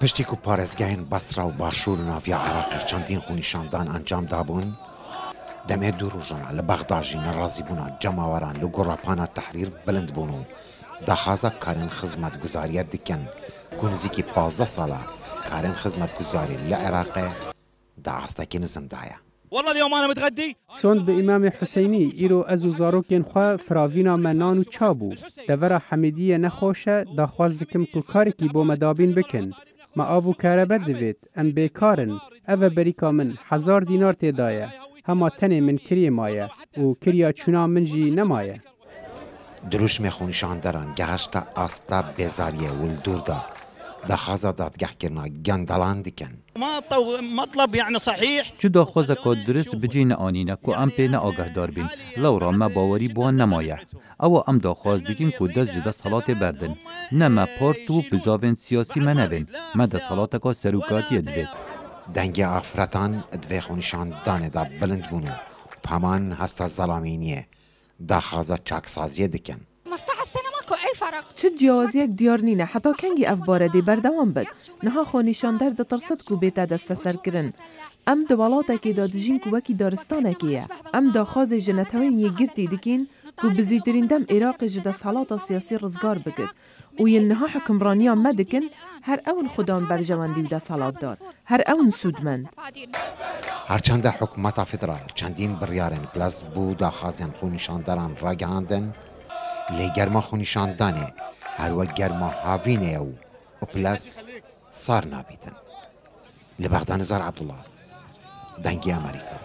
پشتی که پارێزگایên بەسرا و باشوور و ناویا عێراق چەندین خونیشاندان ئەنجام دابوون دەمێ دوو ڕۆژانە لە بەغداژی نەڕازیبوونا جەماوەران لە گۆڕاپانە تەحریر بلند بوون و داخوازە کارên خزمەتگوزاریە دیکەن کو نزیکی 15 ساڵە کارên خزمەتگوزاری لە عێراقê داهەستێکی نزمدایە. والله اليوم انا متغدي سوند به امام حسینی ایرو از و زاروکین خوا فراوینا منان و چابو دورا حمیدیه نخوشه داخواز دکم کل کاری کی بو مدابین بکن ما آبو کاربت دوید ام بیکارن او بریکا من 1000 دینار تیدایه هما تنه من کریه مایه و کریا چونا من جی نمایه. دروش خونیشاندەران گەهشتە ئاستا بێزاریە ولدوردا داخوازە دادگەحکردنا گەندەڵان دیکەن. مطلب يعني صحيح چو داخوازه که درست بجی نآنینه که ام پی نآگه دار بین لورا ما باوری بوان نمایه او ام داخواز دیگین که دست جده صلات بردن نه ما پارت و بزاوین سیاسی منوین ما ده صلات که سروکاتی دوید دەنگی ئافرەتان دوێ خونیشاندانێدا بلند بوون و پەمان هەستە زەڵامینیە داخوازە چاکسازیە دیکەن. چه جیازیک دیار نینه حتی کنگی اف بارده بردوام بد نها خونیشاندر ده ترسد کو بیتا دست سر کرن ام دوالاتا که دادجین کو وکی دارستانه کیه ام داخواز جنتوین یه گرتی دکین کو بزیترین دم عراق جده سالات سیاسی رزگار بگد و یل نها حکمرانیا مدکن هر اون خودان برجواندی و ده سالات دار هر اون سودمند هەرچەندە حکوومەتە فیدرال چەندین بڕیارên پلەس بوو داخوازیان خونیشاندەران ڕاگەهاندن لێ گەرما خونیشاندانێ هەروە گەرما هاوینەیە و پلەس سار نابیتن. لە بەغدا نزار عەبدوڵڵا دەنگی ئەمریکا.